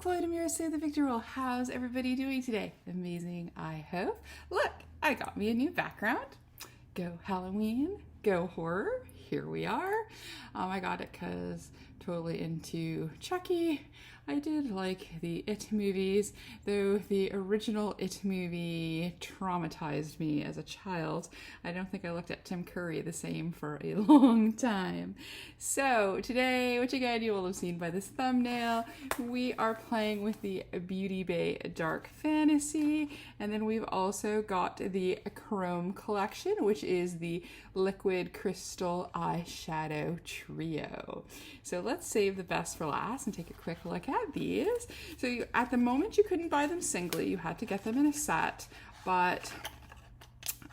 Chloe Demira say the Victor Roll. How's everybody doing today? Amazing, I hope. Look, I got me a new background. Go Halloween, go horror. Here we are. I got it because totally into Chucky. I did like the It movies, though the original It movie traumatized me as a child. I don't think I looked at Tim Curry the same for a long time. So today, which again you will have seen by this thumbnail, we are playing with the Beauty Bay Dark Fantasy, and then we've also got the Chrome Collection, which is the Liquid Crystal Eyeshadow Trio. So let's save the best for last and take a quick look at these. So at the moment you couldn't buy them singly, you had to get them in a set, but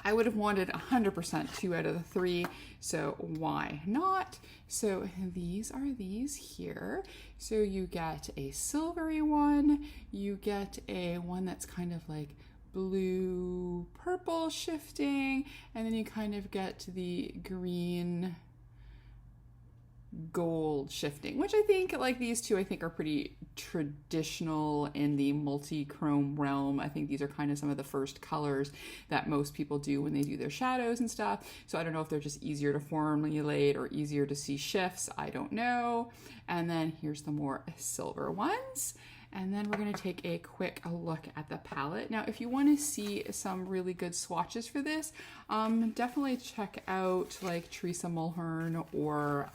I would have wanted 100% 2 out of the 3, so why not? So these are these here. So you get a silvery one, you get a one that's kind of like blue purple shifting, and then you kind of get the green gold shifting, which I think, like these two, I think are pretty traditional in the multi-chrome realm. I think these are kind of some of the first colors that most people do when they do their shadows and stuff. So I don't know if they're just easier to formulate or easier to see shifts. I don't know. And then here's the more silver ones. And then we're going to take a quick look at the palette. Now, if you want to see some really good swatches for this, definitely check out like Teresa Mulhern or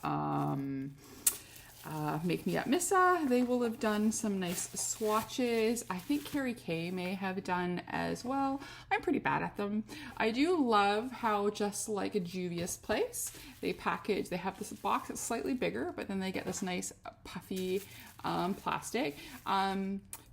Make Me Up Missa. They will have done some nice swatches. I think Carrie Kay may have done as well. I'm pretty bad at them. I do love how, just like a Juvia's Place, they have this box that's slightly bigger, but then they get this nice puffy plastic.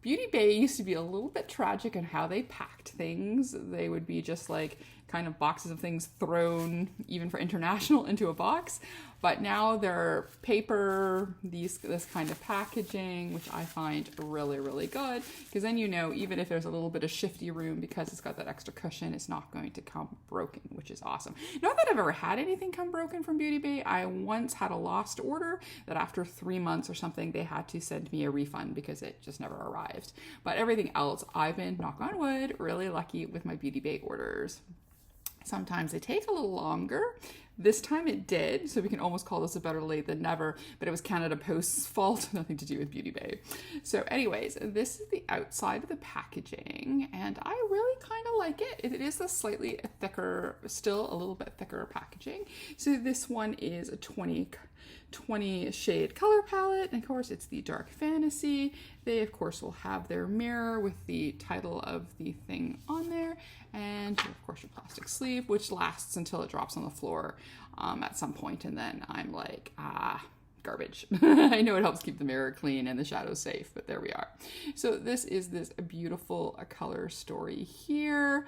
Beauty Bay used to be a little bit tragic in how they packed things. They would be just like kind of boxes of things thrown, even for international, into a box. But now they're paper, this kind of packaging, which I find really, really good. Because then you know, even if there's a little bit of shifty room, because it's got that extra cushion, it's not going to come broken, which is awesome. Not that I've ever had anything come broken from Beauty Bay. I once had a lost order that after 3 months or something, they had to send me a refund because it just never arrived. But everything else, I've been, knock on wood, really lucky with my Beauty Bay orders. Sometimes they take a little longer. This time it did, so we can almost call this a better late than never, but it was Canada Post's fault, nothing to do with Beauty Bay. So anyways, this is the outside of the packaging, and I really kind of like it. It is a slightly thicker, still a little bit thicker packaging. So this one is a 20 shade color palette, and of course it's the Dark Fantasy. They of course will have their mirror with the title of the thing on there, and of course your plastic sleeve, which lasts until it drops on the floor at some point, and then I'm like, garbage. I know it helps keep the mirror clean and the shadows safe, but there we are. So this is this beautiful color story here.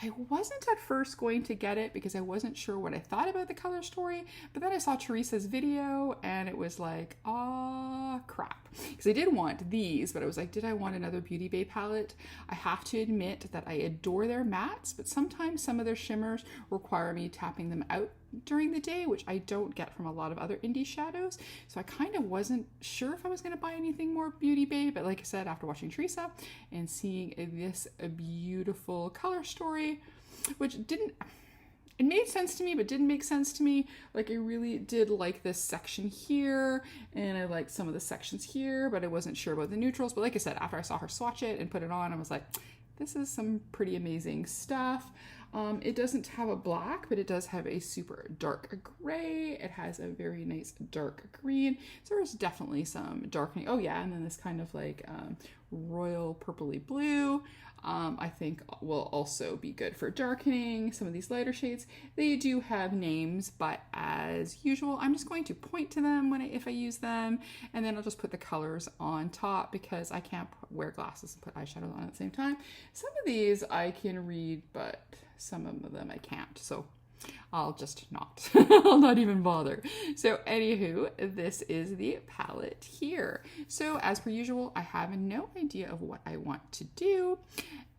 I wasn't at first going to get it because I wasn't sure what I thought about the color story, but then I saw Teresa's video and it was like, ah, crap. Because I did want these, but I was like, did I want another Beauty Bay palette? I have to admit that I adore their mattes, but sometimes some of their shimmers require me tapping them out during the day, which I don't get from a lot of other indie shadows. So I kind of wasn't sure if I was going to buy anything more Beauty Bay, but like I said, after watching Teresa and seeing this beautiful color story, which it made sense to me, but didn't make sense to me. Like I really did like this section here, and I liked some of the sections here, but I wasn't sure about the neutrals. But like I said, after I saw her swatch it and put it on, I was like, this is some pretty amazing stuff. It doesn't have a black, but it does have a super dark gray. It has a very nice dark green. So there's definitely some darkening. Oh yeah, and then this kind of like royal purpley blue. I think will also be good for darkening some of these lighter shades. They do have names, but as usual, I'm just going to point to them if I use them, and then I'll just put the colors on top because I can't wear glasses and put eyeshadow on at the same time. Some of these I can read, but some of them I can't. So I'll just not. I'll not even bother. So anywho, this is the palette here. So as per usual, I have no idea of what I want to do,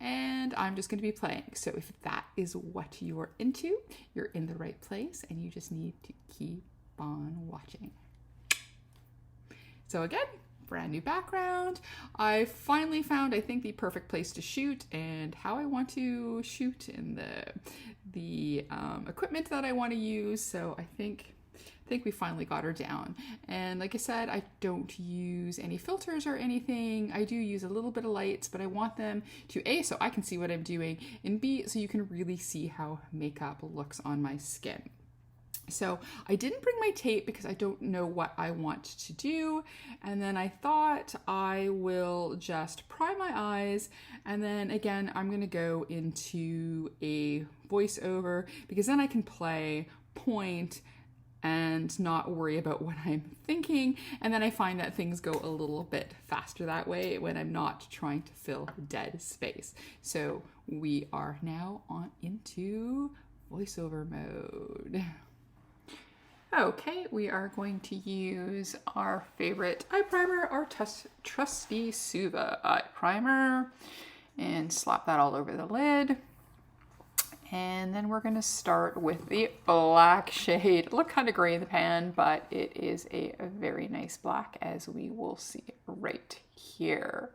and I'm just going to be playing. So if that is what you are into, you're in the right place, and you just need to keep on watching. So again, brand new background. I finally found, I think, the perfect place to shoot and how I want to shoot and the equipment that I want to use. So I think we finally got her down. And like I said, I don't use any filters or anything. I do use a little bit of lights, but I want them to A, so I can see what I'm doing, and B, so you can really see how makeup looks on my skin. So I didn't bring my tape because I don't know what I want to do. And then I thought I will just prime my eyes. And then again, I'm going to go into a voiceover because then I can play, point, and not worry about what I'm thinking. And then I find that things go a little bit faster that way when I'm not trying to fill dead space. So we are now on into voiceover mode. Okay, we are going to use our favorite eye primer, our trusty Suva eye primer, and slap that all over the lid. And then we're going to start with the black shade. It looked kind of gray in the pan, but it is a very nice black, as we will see right here.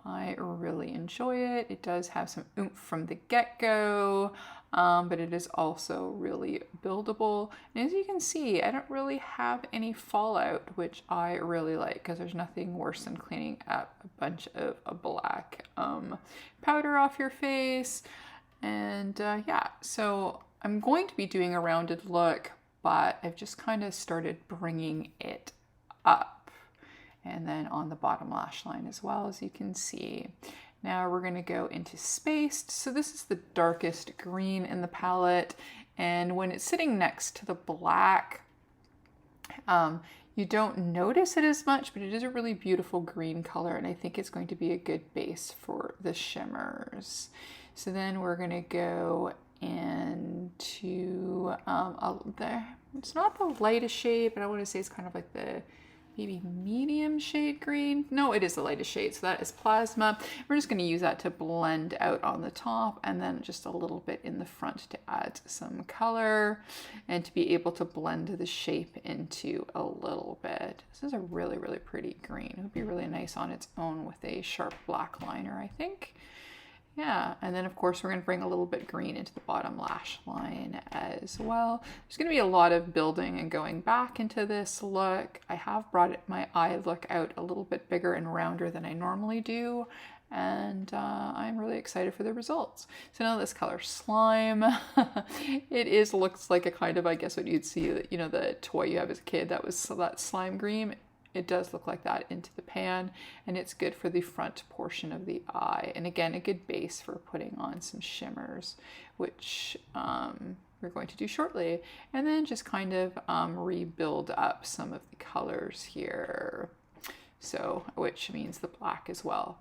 I really enjoy it. It does have some oomph from the get-go, but it is also really buildable. And as you can see, I don't really have any fallout, which I really like, because there's nothing worse than cleaning up a bunch of black powder off your face. And yeah, so I'm going to be doing a rounded look, but I've just kind of started bringing it up. And then on the bottom lash line as well, as you can see. Now we're going to go into spaced. So this is the darkest green in the palette. And when it's sitting next to the black, you don't notice it as much, but it is a really beautiful green color. And I think it's going to be a good base for the shimmers. So then we're going to go into it's not the lightest shade, but I want to say it's kind of like the maybe medium shade green. No, it is the lightest shade. So that is Plasma. We're just going to use that to blend out on the top, and then just a little bit in the front to add some color and to be able to blend the shape into a little bit. This is a really, really pretty green. It would be really nice on its own with a sharp black liner, I think. Yeah, and then of course we're going to bring a little bit green into the bottom lash line as well. There's going to be a lot of building and going back into this look. I have brought my eye look out a little bit bigger and rounder than I normally do, and I'm really excited for the results. So now this color Slime, it looks like a kind of, I guess what you'd see, you know, the toy you have as a kid, that was that slime green. It does look like that into the pan, and it's good for the front portion of the eye. And again, a good base for putting on some shimmers, which we're going to do shortly. And then just kind of rebuild up some of the colors here. So, which means the black as well.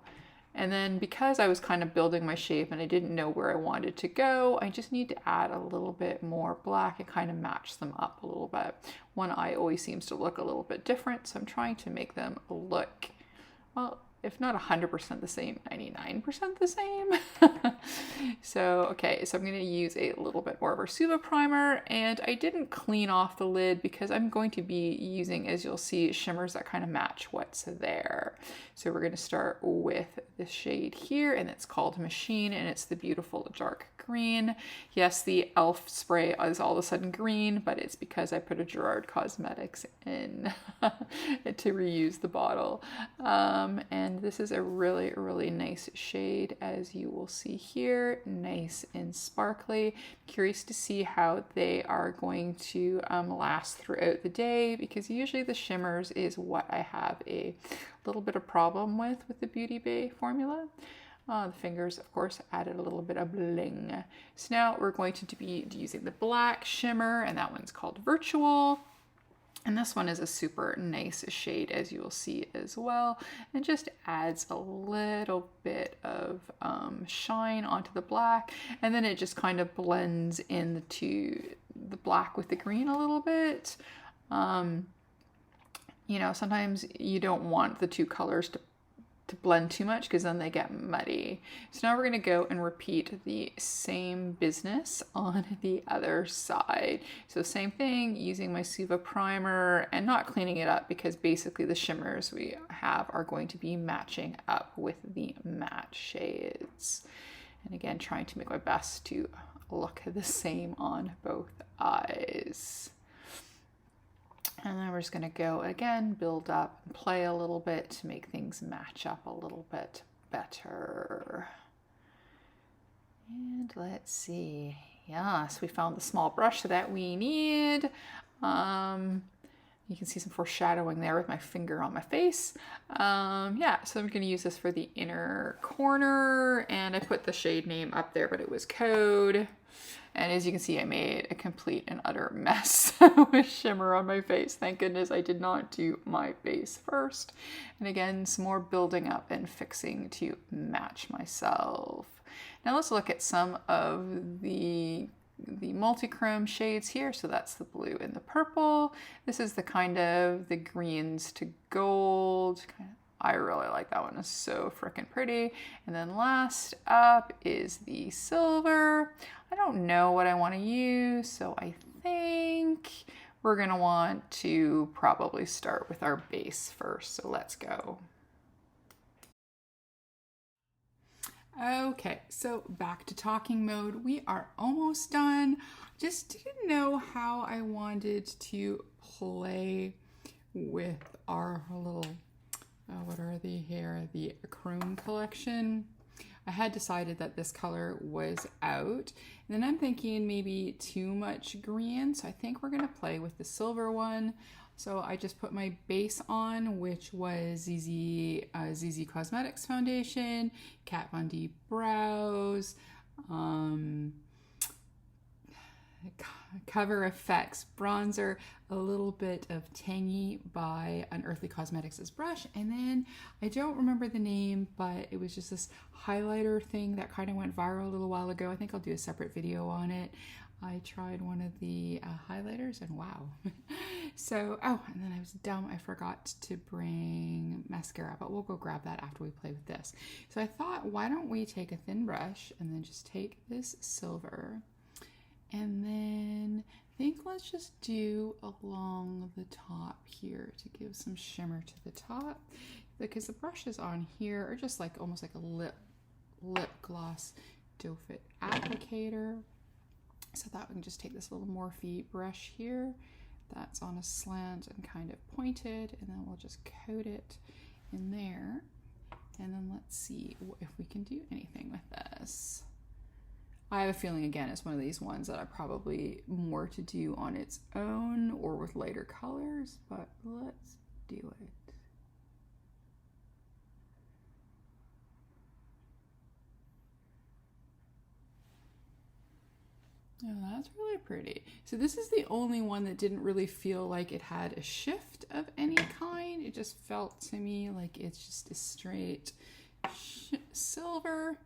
And then because I was kind of building my shape and I didn't know where I wanted to go, I just need to add a little bit more black and kind of match them up a little bit. One eye always seems to look a little bit different, so I'm trying to make them look, well, if not 100% the same, 99% the same. So, okay, so I'm going to use a little bit more of our Suva primer, and I didn't clean off the lid because I'm going to be using, as you'll see, shimmers that kind of match what's there. So we're going to start with this shade here, and it's called Machine, and it's the beautiful dark green. Yes, the e.l.f. spray is all of a sudden green, but it's because I put a Gerard Cosmetics in to reuse the bottle. And this is a really, really nice shade, as you will see here. Nice and sparkly. Curious to see how they are going to last throughout the day, because usually the shimmers is what I have a little bit of problem with the Beauty Bay formula. The fingers, of course, added a little bit of bling. So now we're going to be using the black shimmer, and that one's called Virtual. And this one is a super nice shade, as you will see as well, and just adds a little bit of shine onto the black, and then it just kind of blends into the black with the green a little bit. You know, sometimes you don't want the two colors to to blend too much because then they get muddy. So now we're going to go and repeat the same business on the other side. So same thing, using my Suva primer and not cleaning it up because basically the shimmers we have are going to be matching up with the matte shades. And again, trying to make my best to look the same on both eyes. And then we're just going to go again, build up and play a little bit to make things match up a little bit better. And let's see. Yes, we found the small brush that we need. You can see some foreshadowing there with my finger on my face. Yeah, so I'm going to use this for the inner corner, and I put the shade name up there, but it was Code. And as you can see, I made a complete and utter mess with shimmer on my face. Thank goodness I did not do my base first. And again, some more building up and fixing to match myself. Now let's look at some of the multi-chrome shades here. So that's the blue and the purple. This is the kind of the greens to gold. I really like that one. It's so freaking pretty. And then last up is the silver. I don't know what I want to use, so I think we're going to want to probably start with our base first. So let's go. Okay, so back to talking mode. We are almost done. Just didn't know how I wanted to play with our little, what are they here? The Chrome collection. I had decided that this color was out. And then I'm thinking maybe too much green. So I think we're gonna play with the silver one. So I just put my base on, which was ZZ Cosmetics Foundation, Kat Von D Brows, Cover FX bronzer, a little bit of Tangy by Unearthly Cosmetics' brush, and then I don't remember the name, but it was just this highlighter thing that kind of went viral a little while ago. I think I'll do a separate video on it. I tried one of the highlighters and wow. So, oh, and then I was dumb. I forgot to bring mascara, but we'll go grab that after we play with this. So I thought, why don't we take a thin brush and then just take this silver, and then I think let's just do along the top here to give some shimmer to the top, because the brushes on here are just like almost like a lip gloss doe foot applicator. So that we can just take this little Morphe brush here that's on a slant and kind of pointed, and then we'll just coat it in there. And then let's see if we can do anything with this. I have a feeling, again, it's one of these ones that I probably more to do on its own or with lighter colors, but let's do it. Oh, that's really pretty. So this is the only one that didn't really feel like it had a shift of any kind. It just felt to me like it's just a straight silver.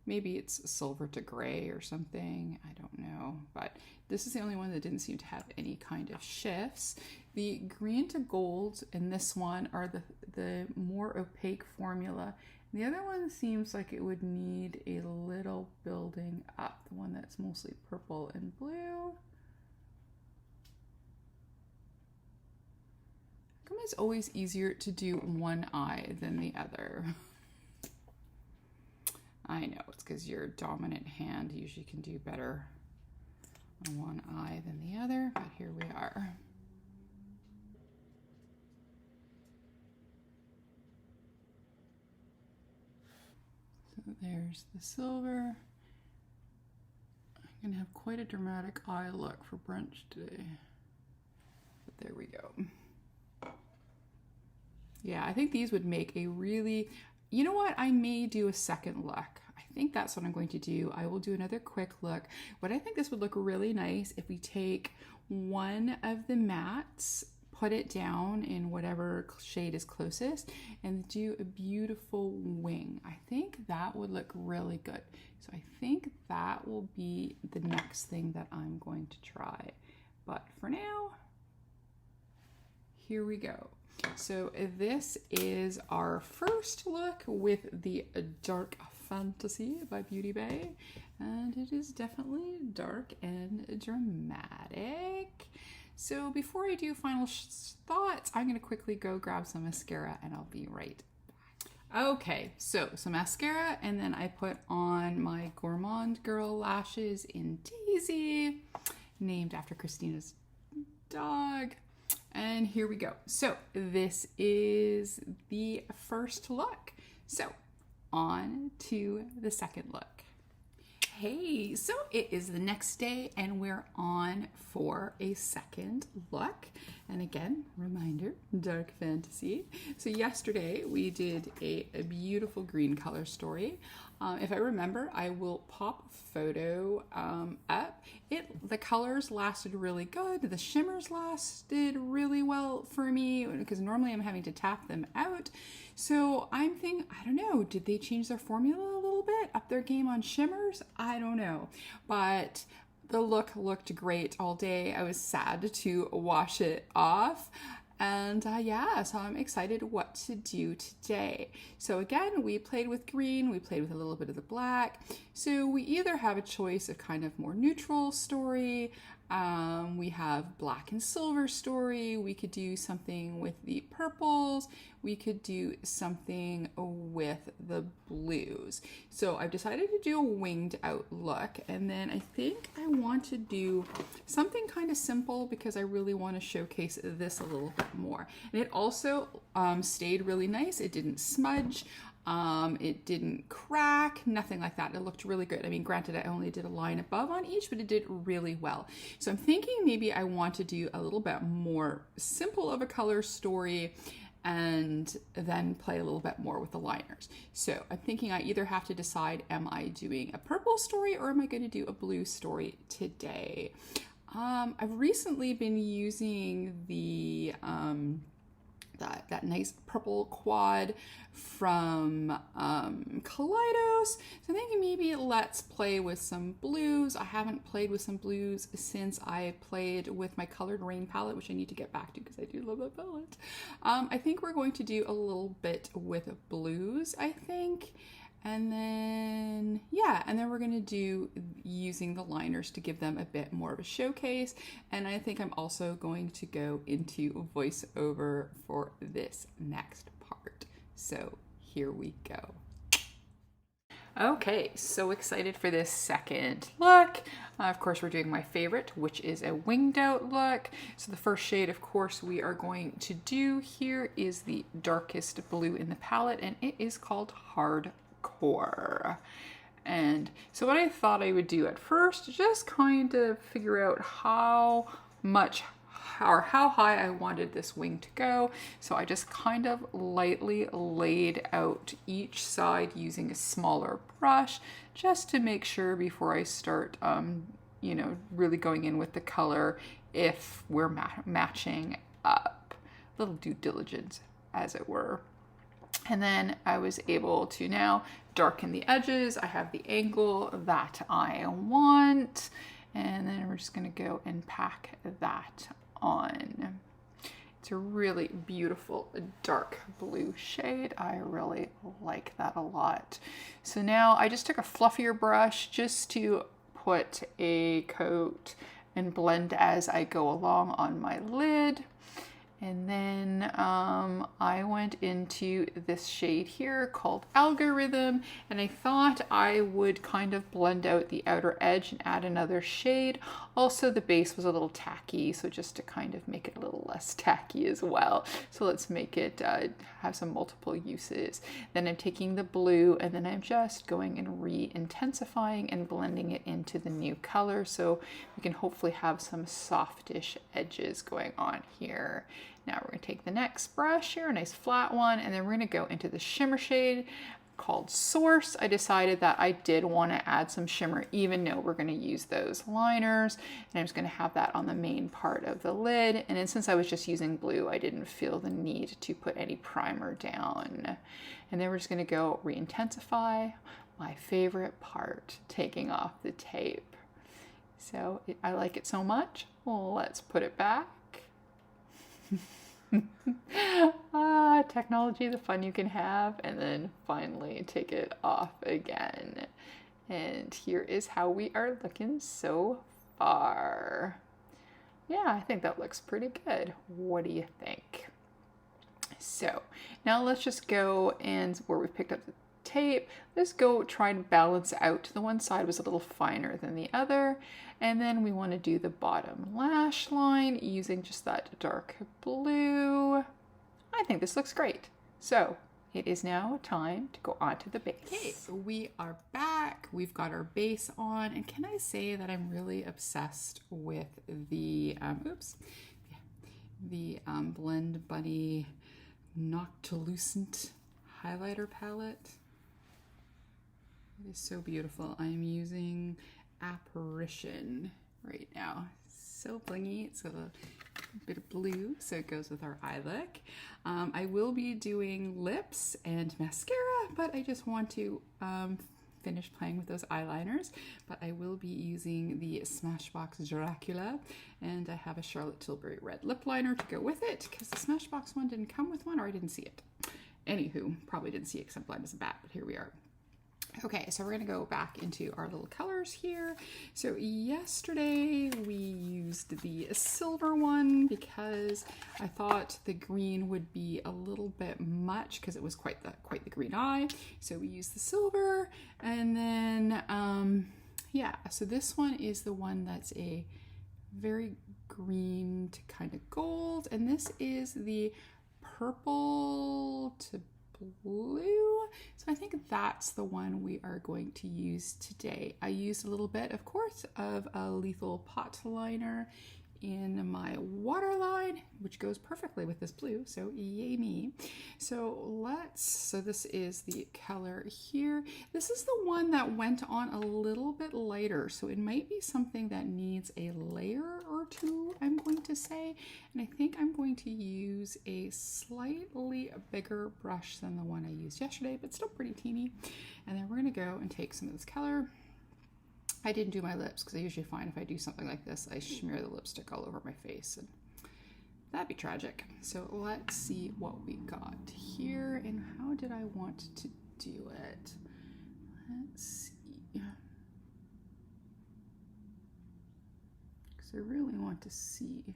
Maybe it's silver to gray or something. I don't know. But this is the only one that didn't seem to have any kind of shifts. The green to gold in this one are the more opaque formula. The other one seems like it would need a little building up, the one that's mostly purple and blue. How come it's always easier to do one eye than the other? I know, it's because your dominant hand usually can do better on one eye than the other, but here we are. So there's the silver. I'm gonna have quite a dramatic eye look for brunch today. But there we go. Yeah, I think these would make a really, you know what? I may do a second look. I think that's what I'm going to do. I will do another quick look. What I think this would look really nice if we take one of the mattes, put it down in whatever shade is closest, and do a beautiful wing. I think that would look really good. So I think that will be the next thing that I'm going to try. But for now, here we go. So this is our first look with the Dark Fantasy by Beauty Bay, and it is definitely dark and dramatic. So before I do final thoughts, I'm going to quickly go grab some mascara and I'll be right back. Okay, so some mascara, and then I put on my Gourmand Girl lashes in Daisy, named after Christina's dog. And here we go. So this is the first look. So on to the second look. Hey, so it is the next day and we're on for a second look. And again, reminder, dark fantasy. So yesterday we did a beautiful green color story. If I remember, I will pop a photo up. The colors lasted really good. The shimmers lasted really well for me because normally I'm having to tap them out. So I'm thinking, I don't know, did they change their formula a little bit? Up their game on shimmers? I don't know. But the look looked great all day. I was sad to wash it off. And yeah, so I'm excited what to do today. So again, we played with green, we played with a little bit of the black. So we either have a choice of kind of more neutral story, we have black and silver story, we could do something with the purples, we could do something with the blues. So I've decided to do a winged out look, and then I think I want to do something kind of simple because I really want to showcase this a little bit more. And it also stayed really nice. It didn't smudge. It didn't crack, nothing like that. It looked really good. I mean, granted, I only did a line above on each, but it did really well. So I'm thinking maybe I want to do a little bit more simple of a color story and then play a little bit more with the liners. So I'm thinking I either have to decide, am I doing a purple story or am I going to do a blue story today? I've recently been using the that nice purple quad from Kaleidos. So I'm thinking maybe let's play with some blues. I haven't played with some blues since I played with my Colored Rain palette, which I need to get back to because I do love that palette. I think we're going to do a little bit with blues, I think. And then, yeah, and then we're going to do using the liners to give them a bit more of a showcase. And I think I'm also going to go into voiceover for this next part. So here we go. Okay, so excited for this second look. Of course, we're doing my favorite, which is a winged out look. So the first shade, of course, we are going to do here is the darkest blue in the palette, and it is called Hard Core. And so what I thought I would do at first, just kind of figure out how much or how high I wanted this wing to go. So I just kind of lightly laid out each side using a smaller brush just to make sure before I start, you know, really going in with the color if we're matching up. A little due diligence, as it were. And then I was able to now darken the edges. I have the angle that I want. And then we're just going to go and pack that on. It's a really beautiful dark blue shade. I really like that a lot. So now I just took a fluffier brush just to put a coat and blend as I go along on my lid. And then I went into this shade here called Algorithm, and I thought I would kind of blend out the outer edge and add another shade. Also, the base was a little tacky, so just to kind of make it a little less tacky as well. So let's make it have some multiple uses. Then I'm taking the blue, and then I'm just going and re-intensifying and blending it into the new color, so we can hopefully have some softish edges going on here. Now we're going to take the next brush here, a nice flat one, and then we're going to go into the shimmer shade called Source. I decided that I did want to add some shimmer even though we're going to use those liners, and I'm just going to have that on the main part of the lid. And then since I was just using blue, I didn't feel the need to put any primer down. And then we're just going to go re-intensify, my favorite part, taking off the tape. So I like it so much. Well, let's put it back. Technology, the fun you can have, and then finally take it off again. And here is how we are looking so far. Yeah, I think that looks pretty good. What do you think? So now let's just go and where we picked up the tape, let's go try and balance out. The one side was a little finer than the other. And then we want to do the bottom lash line using just that dark blue. I think this looks great. So it is now time to go on to the base. Okay, we are back. We've got our base on. And can I say that I'm really obsessed with the, Blend Bunny Noctilucent highlighter palette. It is so beautiful. I'm using Apparition right now. So blingy. It's got a bit of blue, so it goes with our eye look. I will be doing lips and mascara, but I just want to finish playing with those eyeliners. But I will be using the Smashbox Dracula, and I have a Charlotte Tilbury red lip liner to go with it because the Smashbox one didn't come with one, or I didn't see it. Anywho, probably didn't see it because I'm blind as a bat, but here we are. Okay, so we're going to go back into our little colors here. So yesterday we used the silver one because I thought the green would be a little bit much because it was quite the green eye. So we used the silver, and then yeah, so this one is the one that's a very green to kind of gold, and this is the purple to blue. So I think that's the one we are going to use today. I used a little bit, of course, of a Lethal Pot liner in my waterline, which goes perfectly with this blue, so yay me. So this is the color here. This is the one that went on a little bit lighter, so it might be something that needs a layer or two, I'm going to say. And I think I'm going to use a slightly bigger brush than the one I used yesterday, but still pretty teeny. And then we're gonna go and take some of this color. I didn't do my lips because I usually find if I do something like this, I smear the lipstick all over my face, and that'd be tragic. So let's see what we got here, and how did I want to do it? Let's see. Because I really want to see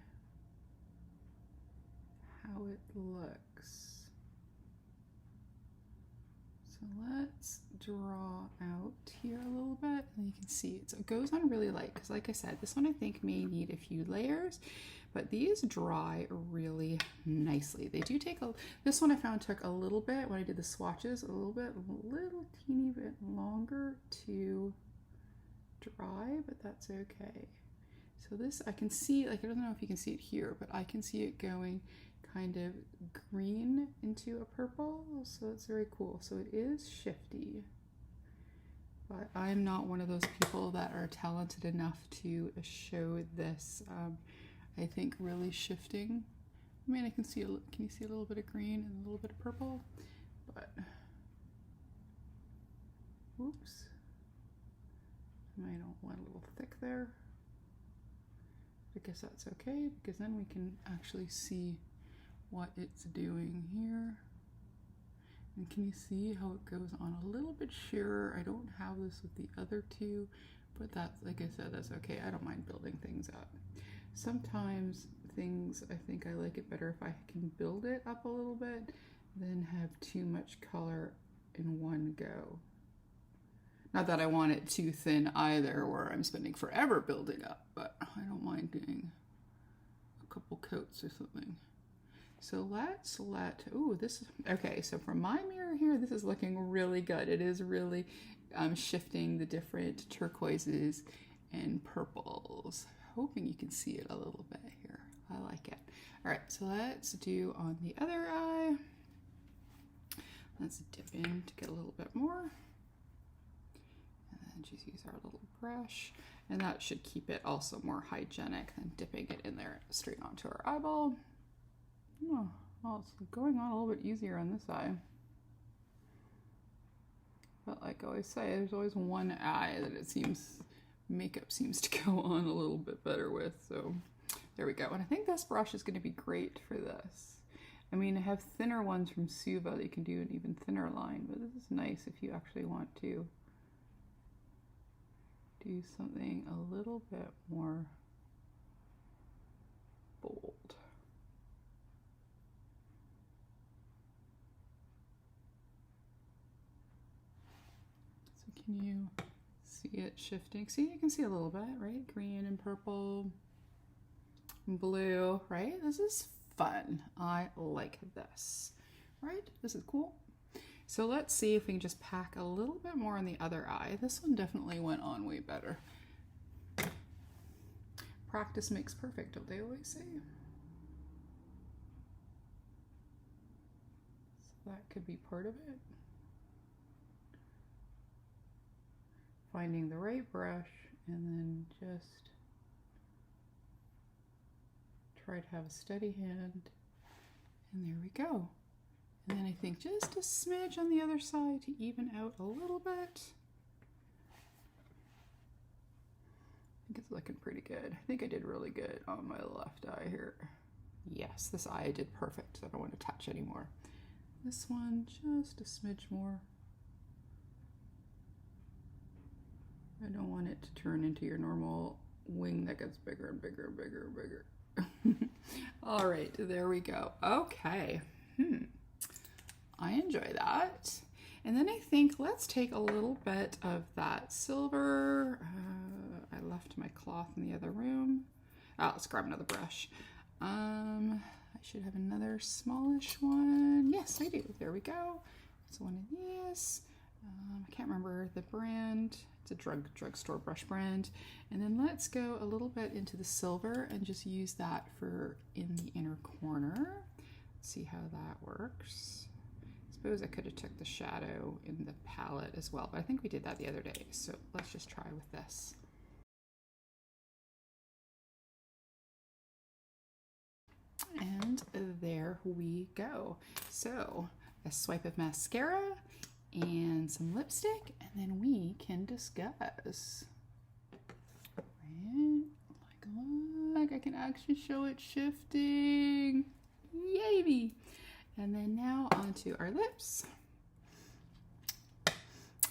how it looks. So let's draw out here a little bit, and you can see it goes on really light because, like I said, this one I think may need a few layers, but these dry really nicely. They do take this one I found took a little bit when I did the swatches, a little teeny bit longer to dry, but that's okay. So this I can see, like, I don't know if you can see it here, but I can see it going kind of green into a purple, so it's very cool. So it is shifty, but I'm not one of those people that are talented enough to show this. I think really shifting. I mean, I can see can you see a little bit of green and a little bit of purple, but oops, I don't want a little thick there. I guess that's okay because then we can actually see what it's doing here. And can you see how it goes on a little bit sheerer? I don't have this with the other two, but that's, like I said, that's okay. I don't mind building things up. Sometimes things, I think I like it better if I can build it up a little bit than have too much color in one go. Not that I want it too thin either, where I'm spending forever building up, but I don't mind doing a couple coats or something. So let's okay, so from my mirror here, this is looking really good. It is really shifting the different turquoises and purples. Hoping you can see it a little bit here. I like it. All right, so let's do on the other eye. Let's dip in to get a little bit more. And then just use our little brush. And that should keep it also more hygienic than dipping it in there straight onto our eyeball. Oh, well, it's going on a little bit easier on this eye. But like I always say, there's always one eye that it seems makeup seems to go on a little bit better with. So there we go. And I think this brush is going to be great for this. I mean, I have thinner ones from Suva that you can do an even thinner line, but this is nice if you actually want to do something a little bit more bold. So can you see it shifting? See, you can see a little bit, right? Green and purple, and blue, right? This is fun. I like this, right? This is cool. So let's see if we can just pack a little bit more on the other eye. This one definitely went on way better. Practice makes perfect, don't they always say? So that could be part of it. Finding the right brush and then just try to have a steady hand. And there we go. And then I think just a smidge on the other side to even out a little bit. I think it's looking pretty good. I think I did really good on my left eye here. Yes, this eye I did perfect. So I don't want to touch anymore. This one, just a smidge more. I don't want it to turn into your normal wing that gets bigger and bigger and bigger and bigger. All right, there we go. Okay. I enjoy that. And then I think let's take a little bit of that silver. I left my cloth in the other room. Let's grab another brush. I should have another smallish one. Yes, I do. There we go. It's one of these. I can't remember the brand. It's a drugstore brush brand. And then let's go a little bit into the silver and just use that for in the inner corner. See how that works. I suppose I could have took the shadow in the palette as well, but I think we did that the other day. So let's just try with this. And there we go. So a swipe of mascara and some lipstick, and then we can discuss. And look, I can actually show it shifting. Yay me! And then now onto our lips. I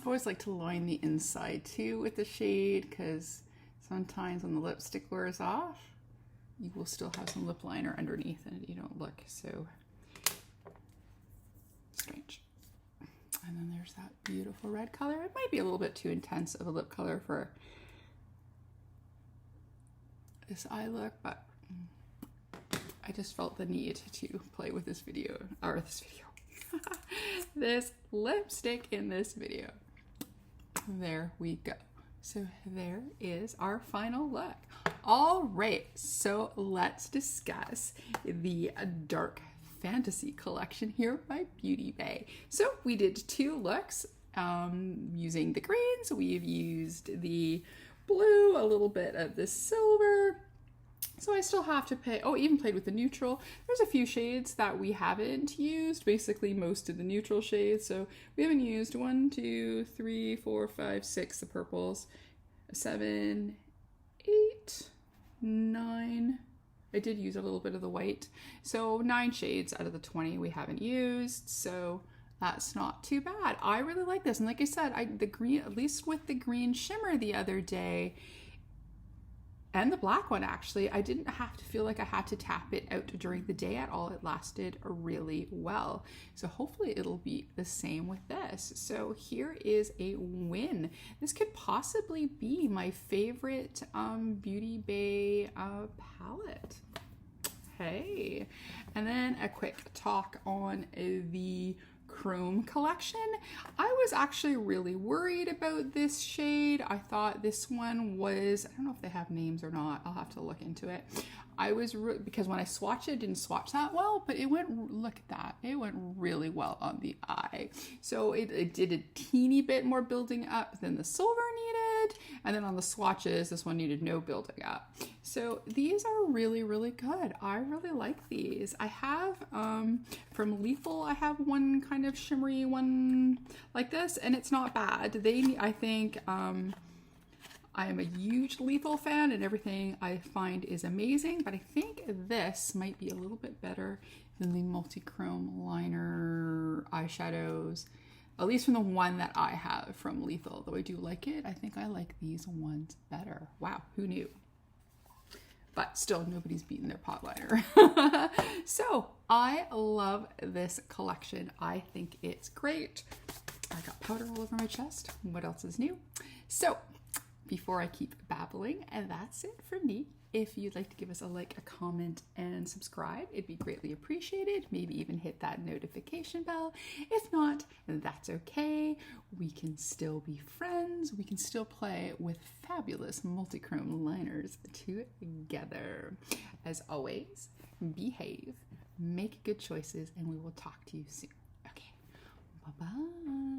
always like to line the inside too with the shade, because sometimes when the lipstick wears off, you will still have some lip liner underneath and you don't look so strange. And then there's that beautiful red color. It might be a little bit too intense of a lip color for this eye look, but I just felt the need to play with this this lipstick in this video. There we go. So there is our final look. All right, so let's discuss the dark fantasy collection here by Beauty Bay. So we did two looks using the greens. We've used the blue, a little bit of the silver. So I still have to pay, even played with the neutral. There's a few shades that we haven't used, basically most of the neutral shades. So we haven't used 1, 2, 3, 4, 5, 6, the purples, 7, 8, 9. I did use a little bit of the white. So 9 shades out of the 20 we haven't used. So that's not too bad. I really like this. And like I said, the green, at least with the green shimmer the other day, and the black one actually, I didn't have to feel like I had to tap it out during the day at all. It lasted really well. So hopefully it'll be the same with this. So here is a win. This could possibly be my favorite Beauty Bay palette. Hey, and then a quick talk on the Chrome collection. I was actually really worried about this shade. I thought this one was, I don't know if they have names or not. I'll have to look into it. I was, because when I swatched it didn't swatch that well, but it went, look at that. It went really well on the eye. So it did a teeny bit more building up than the silver needed. And then on the swatches, this one needed no building up. So these are really, really good. I really like these. I have, from Lethal, I have one kind of shimmery one like this, and it's not bad. I think, I am a huge Lethal fan and everything I find is amazing, but I think this might be a little bit better than the multi-chrome liner eyeshadows, at least from the one that I have from Lethal. Though I do like it, I think I like these ones better. Wow, who knew? But still, nobody's beaten their pot liner. So I love this collection. I think it's great. I got powder all over my chest. What else is new? So before I keep babbling, and that's it for me. If you'd like to give us a like, a comment, and subscribe, it'd be greatly appreciated. Maybe even hit that notification bell. If not, that's okay. We can still be friends. We can still play with fabulous multi-chrome liners together. As always, behave, make good choices, and we will talk to you soon. Okay, bye-bye.